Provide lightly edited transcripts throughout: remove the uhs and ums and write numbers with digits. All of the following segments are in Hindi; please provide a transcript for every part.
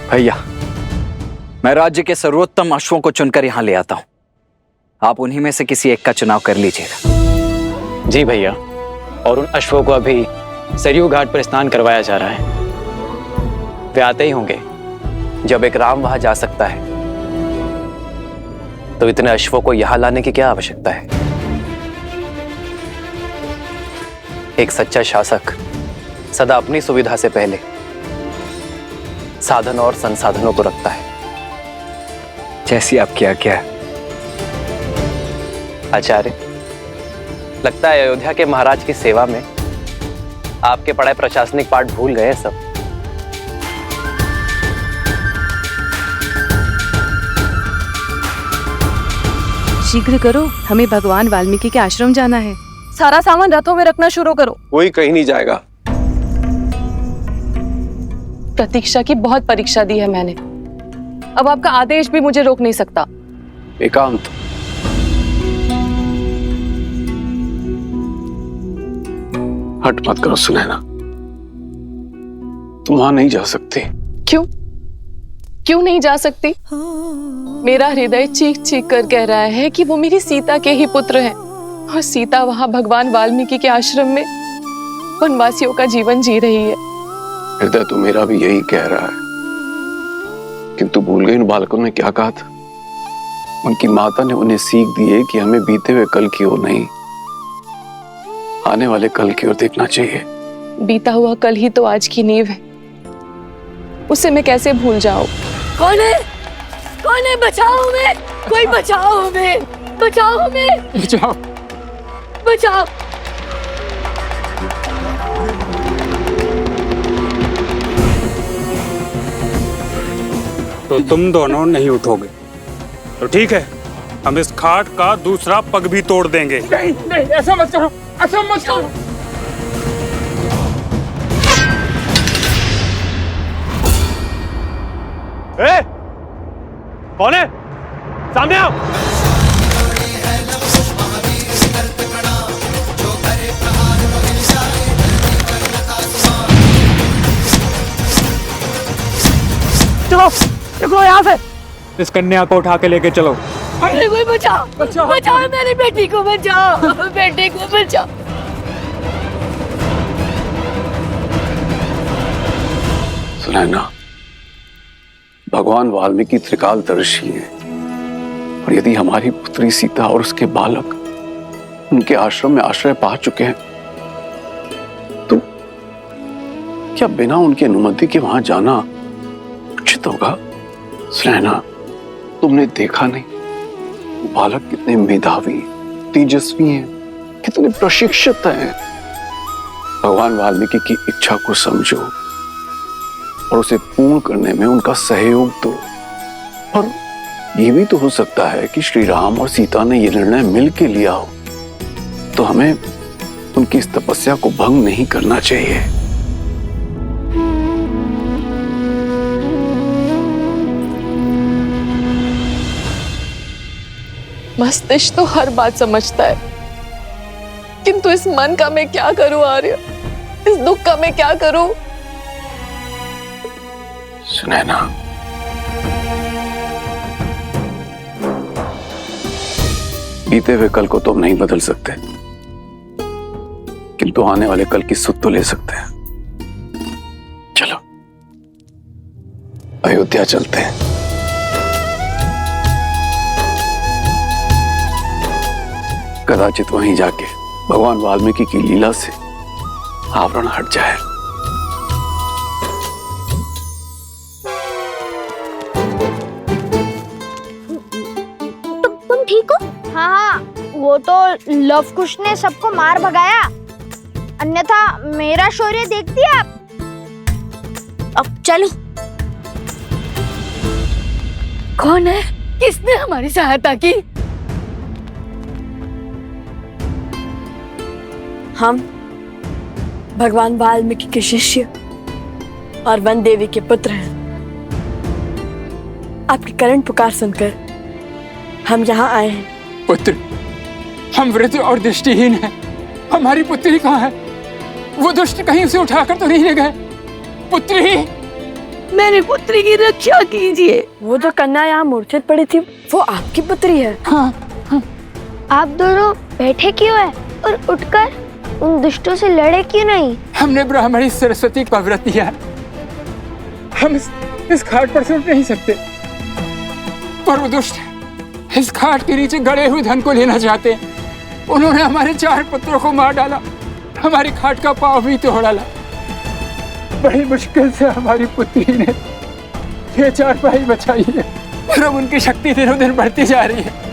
भैया, मैं राज्य के सर्वोत्तम अश्वों को चुनकर यहाँ ले आता हूँ। आप उन्हीं में से किसी एक का चुनाव कर लीजिएगा। जी भैया, और उन अश्वों को अभी सरयू घाट पर स्नान करवाया जा रहा है। वे आते ही होंगे। जब एक राम वहां जा सकता है तो इतने अश्वों को यहां लाने की क्या आवश्यकता है? एक सच्चा शासक सदा अपनी सुविधा से पहले साधन और संसाधनों को रखता है। जैसी आपकी आज्ञा है। आचार्य, लगता है अयोध्या के महाराज की सेवा में आपके पढ़ाए प्रशासनिक पाठ भूल गए सब। शीघ्र करो, हमें भगवान वाल्मीकि के आश्रम जाना है। सारा सामान रथों में रखना शुरू करो। कोई कहीं नहीं जाएगा। प्रतीक्षा की बहुत परीक्षा दी है मैंने, अब आपका आदेश भी मुझे रोक नहीं सकता। एकांत, हट मत करो सुनैना, तुम वहां नहीं जा सकती। क्यों? क्यों नहीं जा सकती? मेरा हृदय चीख चीख कर कह रहा है कि वो मेरी सीता के ही पुत्र हैं, और सीता वहां भगवान वाल्मीकि के आश्रम में वनवासियों का जीवन जी रही है। हृदय तो मेरा भी यही कह रहा है, किंतु भूल गई उन बालकों ने क्या कहा था। उनकी माता ने उन्हें सीख दी है कि हमें बीते हुए कल की ओर नहीं, आने वाले कल की ओर देखना चाहिए। बीता हुआ कल ही तो आज की नींव है, उसे मैं कैसे भूल जाऊं? कौन है? कौन है? बचाओ हमें, कोई बचाओ हमें, बचाओ हमें, बचाओ, बचाओ। तो तुम दोनों नहीं उठोगे तो ठीक है, हम इस खाट का दूसरा पग भी तोड़ देंगे। नहीं नहीं, ऐसा मत करो, ऐसा मत करो। ए, कौन है? सामने आओ। चलो निकलो यहाँ से। इस कन्या को उठा के लेके चलो। अरे कोई बचाओ, बचाओ मेरी बेटी को, बचाओ बेटी को, बचाओ। सुनैना, भगवान वाल्मीकि त्रिकालदर्शी हैं, और यदि हमारी पुत्री सीता और उसके बालक उनके आश्रम में आश्रय पा चुके हैं तो क्या बिना उनकी अनुमति के वहां जाना उचित होगा? सुनैना, तुमने देखा नहीं वो बालक कितने मेधावी, तेजस्वी हैं, कितने प्रशिक्षित हैं। भगवान वाल्मीकि की इच्छा को समझो और उसे पूर्ण करने में उनका सहयोग दो। और ये भी तो हो सकता है कि श्री राम और सीता ने यह निर्णय मिल के लिया हो, तो हमें उनकी इस तपस्या को भंग नहीं करना चाहिए। मस्तिष्क तो हर बात समझता है, किंतु इस मन का मैं क्या करूं आर्य? इस दुख का मैं क्या करूं? सुनैना, बीते हुए कल को तो हम नहीं बदल सकते, किंतु आने वाले कल की सुध तो ले सकते हैं। चलो अयोध्या चलते हैं। कदाचित वहीं जाके भगवान वाल्मीकि की लीला से आवरण हट जाए। तुम ठीक हो? हाँ, वो तो लव कुश ने सबको मार भगाया, अन्यथा मेरा शौर्य देखती आप। अब चलो। कौन है? किसने हमारी सहायता की? हम भगवान वाल्मीकि के शिष्य और वन देवी के पुत्र हैं। आपकी करुण पुकार सुनकर हम यहाँ आए हैं। पुत्र, हम वृद्ध और दृष्टिहीन हैं। हमारी पुत्री कहाँ है? वो दुष्ट कहीं उसे उठाकर तो नहीं ले गए? पुत्री, मेरी पुत्री की रक्षा कीजिए। वो जो कन्या यहाँ मूर्छित पड़ी थी, वो आपकी पुत्री है? हाँ। आप दोनों बैठे क्यों है और उठकर उन दुष्टों से लड़े क्यों नहीं? हमने ब्राह्मणी सरस्वती का व्रत लिया, हम इस घाट पर से उठ नहीं सकते। पर वो दुष्ट इस घाट के नीचे गड़े हुए धन को लेना चाहते हैं। उन्होंने हमारे 4 पुत्रों को मार डाला, हमारी घाट का पांव भी तोड़ डाला। बड़ी मुश्किल से हमारी पुत्री ने ये 4 भाई बचाई है, और अब उनकी शक्ति दिनों दिन बढ़ती जा रही है।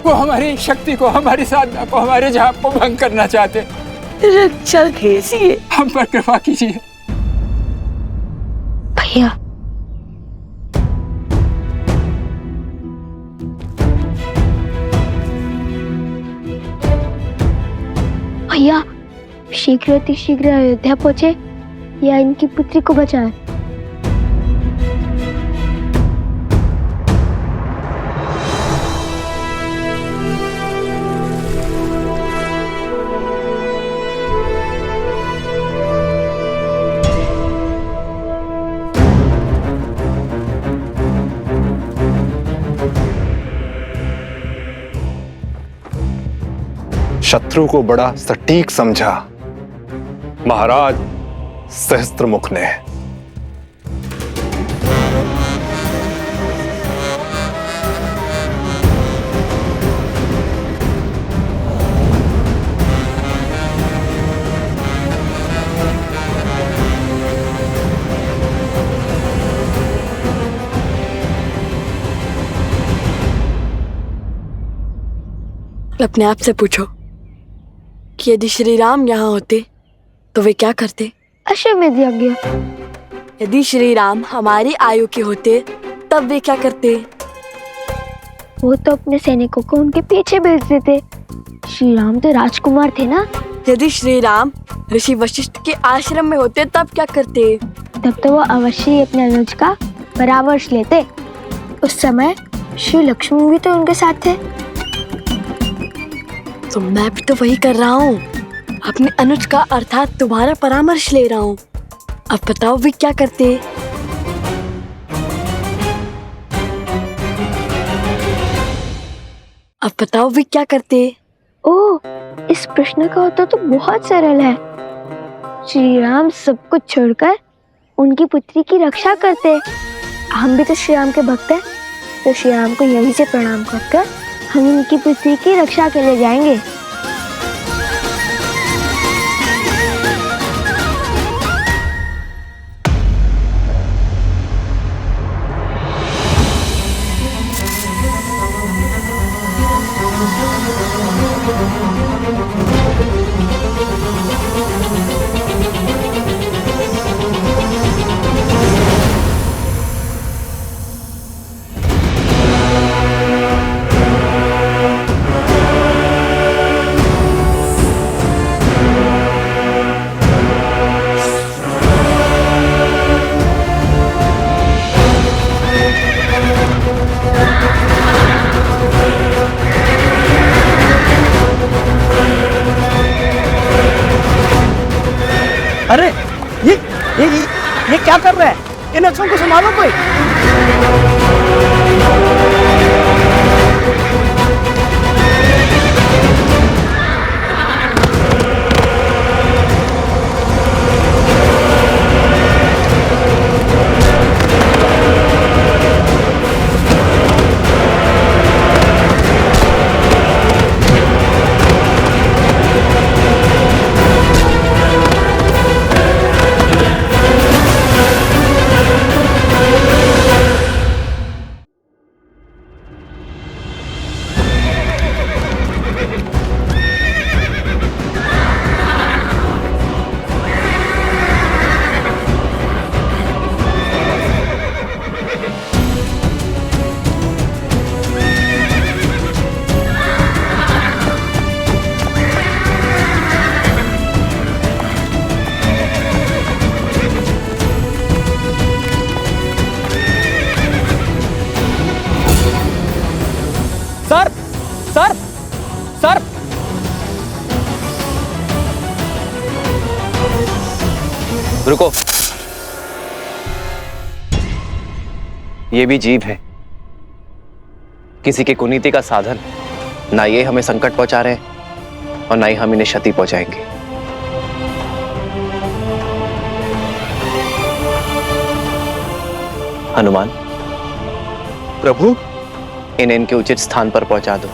वो हमारी शक्ति को, हमारी साधना को, हमारे जाप को भंग करना चाहते हैं। रक्षा कीजिए, हम पर कृपा कीजिए। भैया, भैया शीघ्र अतिशीघ्र अयोध्या पहुंचे या इनकी पुत्री को बचाए। शत्रु को बड़ा सटीक समझा महाराज सहस्त्रमुख ने। अपने आप से पूछो कि यदि श्री राम यहाँ होते तो वे क्या करते? अश्वमेध यज्ञ। यदि श्री राम हमारी आयु के होते तब वे क्या करते? वो तो अपने सैनिकों को उनके पीछे भेज देते। श्री राम तो राजकुमार थे ना। यदि श्री राम ऋषि वशिष्ठ के आश्रम में होते तब क्या करते? तब तो वो अवश्य ही अपने अनुज का परामर्श लेते। उस समय श्री लक्ष्मण भी तो उनके साथ थे। तो मैं भी तो वही कर रहा हूँ, अपने अनुज का अर्थात तुम्हारा परामर्श ले रहा हूँ। अब बताओ वे क्या करते? अब बताओ वे क्या करते? ओह, इस प्रश्न का उत्तर तो बहुत सरल है। श्री राम सब कुछ छोड़कर उनकी पुत्री की रक्षा करते। हम भी तो श्री राम के भक्त हैं, तो श्री राम को यहीं से प्रणाम करकर हम उनकी पुत्री की रक्षा के लिए जाएंगे। अरे ये क्या कर रहा है? इन अक्षरों को संभालो कोई। सर सर सर, रुको। ये भी जीव है, किसी की कुनीति का साधन। ना ये हमें संकट पहुंचा रहे हैं और ना ही हम इन्हें क्षति पहुंचाएंगे। हनुमान, प्रभु, इन्हें इनके उचित स्थान पर पहुंचा दो।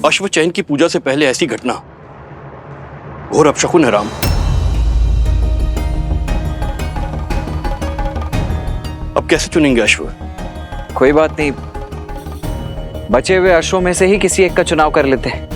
अश्व चयन की पूजा से पहले ऐसी घटना घोर अपशकुन है राम। अब कैसे चुनेंगे अश्व? कोई बात नहीं, बचे हुए अश्वों में से ही किसी एक का चुनाव कर लेते हैं।